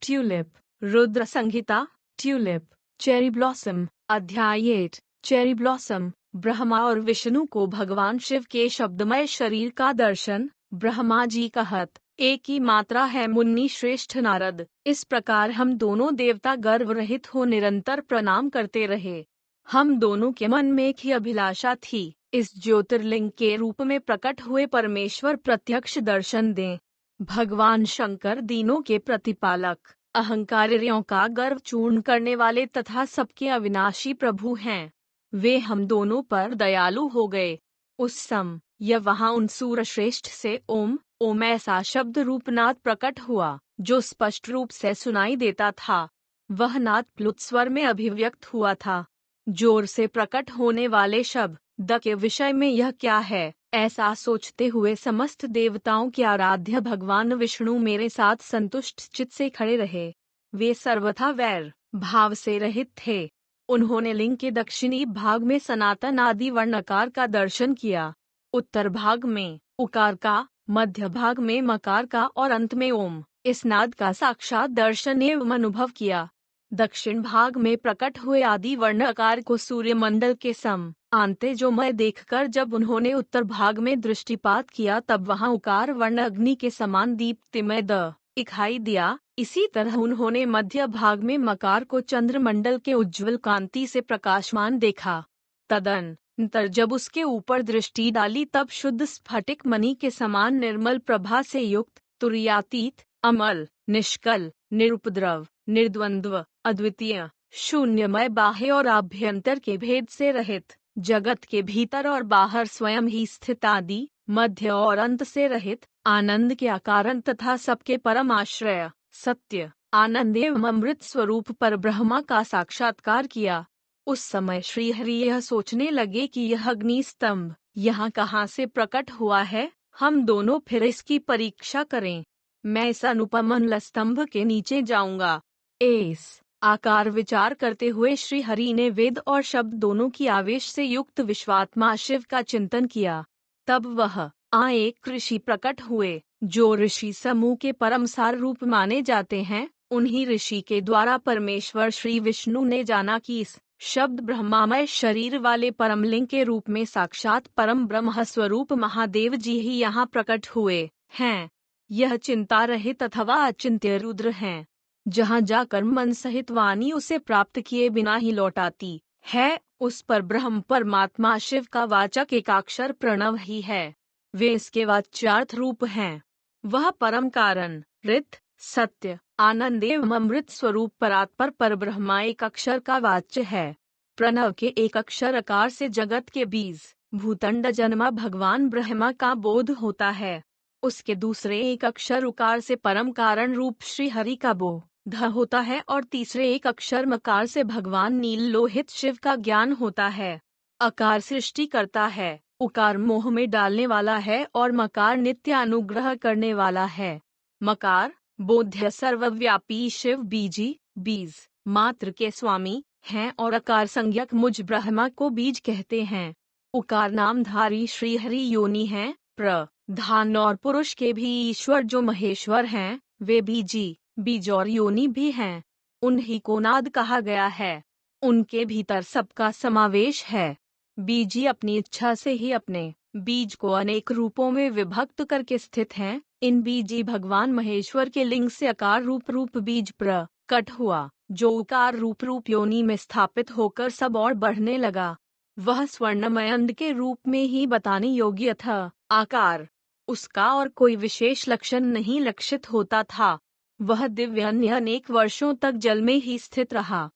Tulip. Rudra संहिता, tulip, cherry blossom. अध्याय 8, cherry blossom. Brahma और विष्णु को भगवान शिव के शब्दमय शरीर का दर्शन। ब्रह्मा जी कहत, एक ही मात्रा है मुन्नी श्रेष्ठ नारद। इस प्रकार हम दोनों देवता गर्व रहित हो निरंतर प्रणाम करते रहे। हम दोनों के मन में एक ही अभिलाषा थी, इस ज्योतिर्लिंग के रूप में प्रकट हुए परमेश्वर प्रत्यक्ष दर्शन दें। भगवान शंकर दीनों के प्रतिपालक, अहंकारियों का गर्व चूर्ण करने वाले तथा सबके अविनाशी प्रभु हैं। वे हम दोनों पर दयालु हो गए। उस समय वहाँ उन सूरश्रेष्ठ से ओम ओम ऐसा शब्द रूप नाद प्रकट हुआ, जो स्पष्ट रूप से सुनाई देता था। वह नाद प्लुत स्वर में अभिव्यक्त हुआ था। जोर से प्रकट होने वाले शब्द द के विषय में यह क्या है, ऐसा सोचते हुए समस्त देवताओं के आराध्य भगवान विष्णु मेरे साथ संतुष्ट चित्त से खड़े रहे। वे सर्वथा वैर भाव से रहित थे। उन्होंने लिंग के दक्षिणी भाग में सनातन आदि वर्णकार का दर्शन किया, उत्तर भाग में उकार का, मध्य भाग में मकार का और अंत में ओम इस नाद का साक्षात दर्शन एवं अनुभव किया। दक्षिण भाग में प्रकट हुए आदि वर्णकार को सूर्यमंडल के सम आंते जो मैं देखकर जब उन्होंने उत्तर भाग में दृष्टिपात किया, तब वहां उकार वर्ण अग्नि के समान दीप्तिमय दिखाई दिया। इसी तरह उन्होंने मध्य भाग में मकार को चंद्रमंडल के उज्ज्वल कांति से प्रकाशमान देखा। तदनंतर जब उसके ऊपर दृष्टि डाली, तब शुद्ध स्फटिक मणि के समान निर्मल प्रभा से युक्त, तुरीयातीत, अमल, निष्कल, निरुपद्रव, निर्द्वंद्व, अद्वितीय, शून्यमय, बाह्य और आभ्यंतर के भेद से रहित, जगत के भीतर और बाहर स्वयं ही स्थित, आदि मध्य और अंत से रहित, आनंद के अकारण तथा सबके परम आश्रय, सत्य, आनंद एवं अमृत स्वरूप पर ब्रह्मा का साक्षात्कार किया। उस समय श्रीहरि यह सोचने लगे कि यह अग्नि स्तंभ यहाँ कहाँ से प्रकट हुआ है, हम दोनों फिर इसकी परीक्षा करें। मैं इस अनुपम स्तंभ के नीचे जाऊंगा। इस आकार विचार करते हुए श्री हरि ने वेद और शब्द दोनों की आवेश से युक्त विश्वात्मा शिव का चिंतन किया। तब वह एक ऋषि प्रकट हुए, जो ऋषि समूह के परम सार रूप माने जाते हैं। उन्हीं ऋषि के द्वारा परमेश्वर श्री विष्णु ने जाना कि इस शब्द ब्रह्मामय शरीर वाले परमलिंग के रूप में साक्षात परम ब्रह्म स्वरूप महादेव जी ही यहाँ प्रकट हुए हैं। यह चिंता रहित अथवा अचिंत्य रुद्र हैं। जहाँ जाकर मन सहित वाणी उसे प्राप्त किए बिना ही लौटाती है, उस पर ब्रह्म परमात्मा शिव का वाचक एकाक्षर प्रणव ही है। वे इसके वाच्यार्थ रूप हैं। वह परम कारण, ऋत, सत्य, आनंद एवं अमृत स्वरूप परात्पर पर ब्रह्मा एक अक्षर का वाच्य है। प्रणव के एक अक्षर आकार से जगत के बीज भूतंड जन्मा भगवान ब्रह्मा का बोध होता है। उसके दूसरे एक अक्षर उकार से परम कारण रूप श्री हरि का बोध होता है और तीसरे एक अक्षर मकार से भगवान नील लोहित शिव का ज्ञान होता है। अकार सृष्टि करता है, उकार मोह में डालने वाला है और मकार नित्य अनुग्रह करने वाला है। मकार बोध्य सर्वव्यापी शिव बीजी बीज मात्र के स्वामी हैं और अकार संज्ञक मुझ ब्रह्मा को बीज कहते हैं। उकार नामधारी श्री हरि योनि हैं, प्रधान और पुरुष के भी ईश्वर जो महेश्वर हैं, वे बीजी बीज और योनि भी हैं। उन्हीं को नाद कहा गया है। उनके भीतर सबका समावेश है। बीजी अपनी इच्छा से ही अपने बीज को अनेक रूपों में विभक्त करके स्थित हैं। इन बीजी भगवान महेश्वर के लिंग से अकार रूप बीज प्रकट हुआ, जो उकार रूप योनि में स्थापित होकर सब और बढ़ने लगा। वह स्वर्णमय अंड के रूप में ही बताने योग्य था। आकार उसका और कोई विशेष लक्षण नहीं लक्षित होता था। वह दिव्य अनेक वर्षों तक जल में ही स्थित रहा।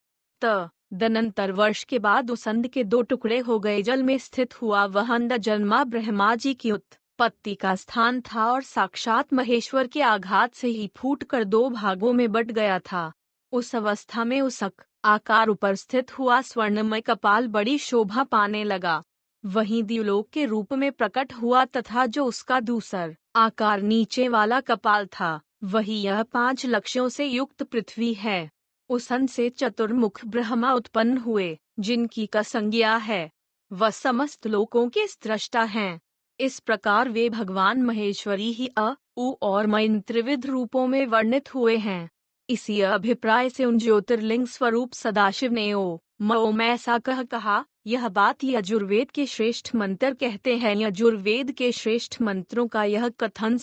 तदनंतर वर्ष के बाद उस अंड के दो टुकड़े हो गए, जल में स्थित हुआ वह अंड जन्मा ब्रह्मा जी की उत्पत्ति का स्थान था और साक्षात महेश्वर के आघात से ही फूटकर दो भागों में बट गया था। उस अवस्था में उस आकार ऊपर स्थित हुआ स्वर्णमय कपाल बड़ी शोभा पाने लगा। वहीं द्युलोक के रूप में प्रकट हुआ तथा जो उसका दूसर आकार नीचे वाला कपाल था, वही यह 5 लक्ष्यों से युक्त पृथ्वी है। उस अंश से चतुर्मुख ब्रह्मा उत्पन्न हुए, जिनकी का संज्ञा है। वह समस्त लोकों के स्रष्टा हैं। इस प्रकार वे भगवान महेश्वरी ही उ और मैं त्रिविध रूपों में वर्णित हुए हैं। इसी अभिप्राय से उन ज्योतिर्लिंग स्वरूप सदाशिव ने ओम ऐसा कहा। यह बात यजुर्वेद के श्रेष्ठ मंत्र कहते हैं। यजुर्वेद के श्रेष्ठ मंत्रों का यह कथन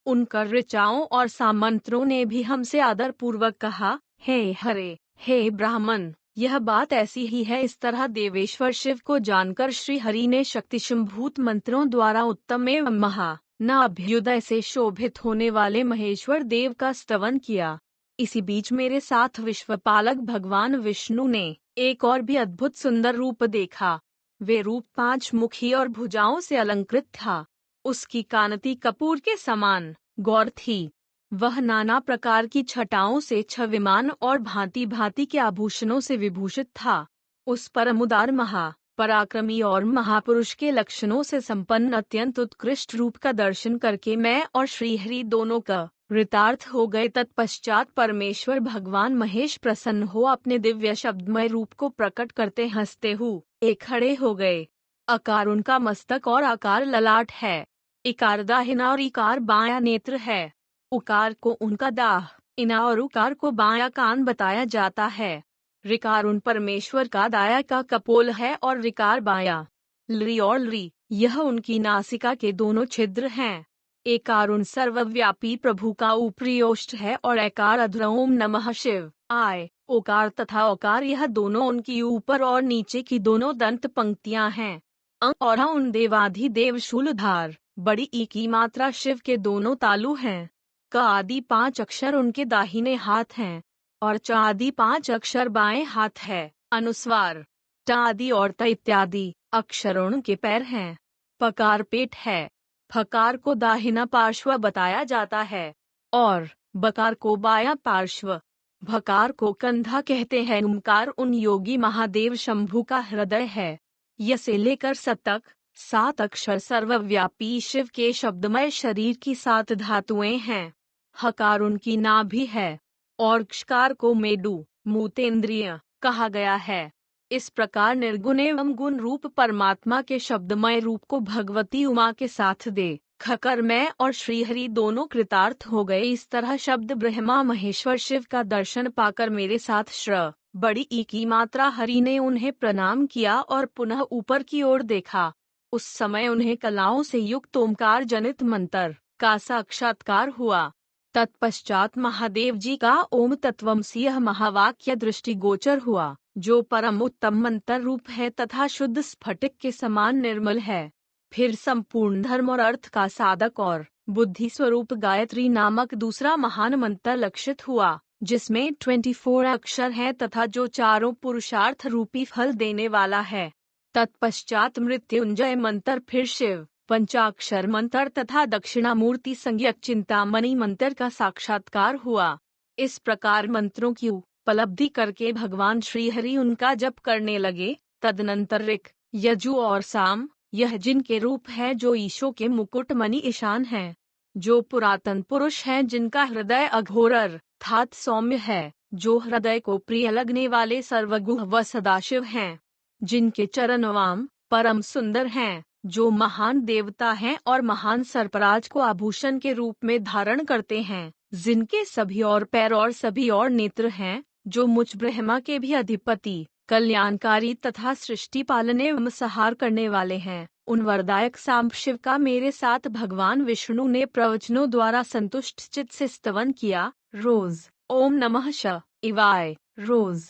उनका ऋचाओं और सामंत्रों ने भी हमसे आदर पूर्वक कहा, हे हरे, हे ब्राह्मण, यह बात ऐसी ही है। इस तरह देवेश्वर शिव को जानकर श्री हरि ने शक्तिशंभूत मंत्रों द्वारा उत्तम एवं महा न अभ्युदय से शोभित होने वाले महेश्वर देव का स्तवन किया। इसी बीच मेरे साथ विश्वपालक भगवान विष्णु ने एक और भी अद्भुत सुंदर रूप देखा। वे रूप 5 मुखी और भुजाओं से अलंकृत था। उसकी कांति कपूर के समान गौर थी। वह नाना प्रकार की छटाओं से छविमान और भांति भांति के आभूषणों से विभूषित था। उस परम उदार पराक्रमी और महापुरुष के लक्षणों से संपन्न अत्यंत उत्कृष्ट रूप का दर्शन करके मैं और श्रीहरि दोनों का कृतार्थ हो गए। तत्पश्चात परमेश्वर भगवान महेश प्रसन्न हो अपने दिव्य शब्दमय रूप को प्रकट करते हंसते हुए खड़े हो गए। अकार उनका मस्तक और आकार ललाट है। इकार दाहिना और इकार बायां नेत्र है। उकार को उनका दाह, इना और उकार को बायां कान बताया जाता है। ऋकार उन परमेश्वर का दाया का कपोल है और ऋकार बायां। लृ और लृ यह उनकी नासिका के दोनों छिद्र हैं। एकार उन सर्वव्यापी प्रभु का ऊपरी ओष्ठ है और एकार अधर ओम नमः शिव आय। ओकार तथा ओकार यह दोनों उनकी ऊपर और नीचे की दोनों दंत पंक्तियां हैं। और उन देवाधिदेव शूलधार बड़ी ई की मात्रा शिव के दोनों तालु हैं। क आदि 5 अक्षर उनके दाहिने हाथ हैं और च आदि 5 अक्षर बाएं हाथ है। अनुस्वार ट आदि और त इत्यादि अक्षर उनके पैर हैं। पकार पेट है। फकार को दाहिना पार्श्व बताया जाता है और बकार को बायां पार्श्व। भकार को कंधा कहते हैं। उमकार उन योगी महादेव शंभु का हृदय है। य से लेकर सत तक 7 अक्षर सर्वव्यापी शिव के शब्दमय शरीर की 7 धातुएं हैं। हकार उनकी नाभि है और क्षकार को मेडु मूतेंद्रिय कहा गया है। इस प्रकार निर्गुण एवं गुण रूप परमात्मा के शब्दमय रूप को भगवती उमा के साथ दे खकर मैं और श्रीहरि दोनों कृतार्थ हो गए। इस तरह शब्द ब्रह्मा महेश्वर शिव का दर्शन पाकर मेरे साथ श्र बड़ी ई की मात्रा हरि ने उन्हें प्रणाम किया और पुनः ऊपर की ओर देखा। उस समय उन्हें कलाओं से युक्त ओमकार जनित मंत्र का साक्षात्कार हुआ। तत्पश्चात महादेव जी का ओम तत्वमसि यह महावाक्य दृष्टिगोचर हुआ, जो परम उत्तम मंत्र रूप है तथा शुद्ध स्फटिक के समान निर्मल है। फिर संपूर्ण धर्म और अर्थ का साधक और बुद्धि स्वरूप गायत्री नामक दूसरा महान मंत्र लक्षित हुआ, जिसमें 24 अक्षर हैं तथा जो चारों पुरुषार्थ रूपी फल देने वाला है। तत्पश्चात मृत्युंजय मंत्र, फिर शिव पंचाक्षर मंत्र तथा दक्षिणामूर्ति संज्ञक चिंतामणि मंत्र का साक्षात्कार हुआ। इस प्रकार मंत्रों की उपलब्धि करके भगवान श्रीहरि उनका जप करने लगे। तदनंतर ऋक, यजु और साम यह जिनके रूप है, जो ईशो के मुकुट मणि ईशान हैं, जो पुरातन पुरुष हैं, जिनका हृदय अघोर अर्थात सौम्य है, जो हृदय को प्रिय लगने वाले सर्वगुह व सदाशिव हैं, जिनके चरण वाम परम सुंदर हैं, जो महान देवता हैं और महान सर्पराज को आभूषण के रूप में धारण करते हैं, जिनके सभी और पैर और सभी और नेत्र हैं, जो मुझ ब्रह्मा के भी अधिपति, कल्याणकारी तथा सृष्टि पालन एवं संहार करने वाले हैं, उन वरदायक सांब शिव का मेरे साथ भगवान विष्णु ने प्रवचनों द्वारा संतुष्ट चित्त से स्तवन किया। रोज ओम नमः शिवाय। रोज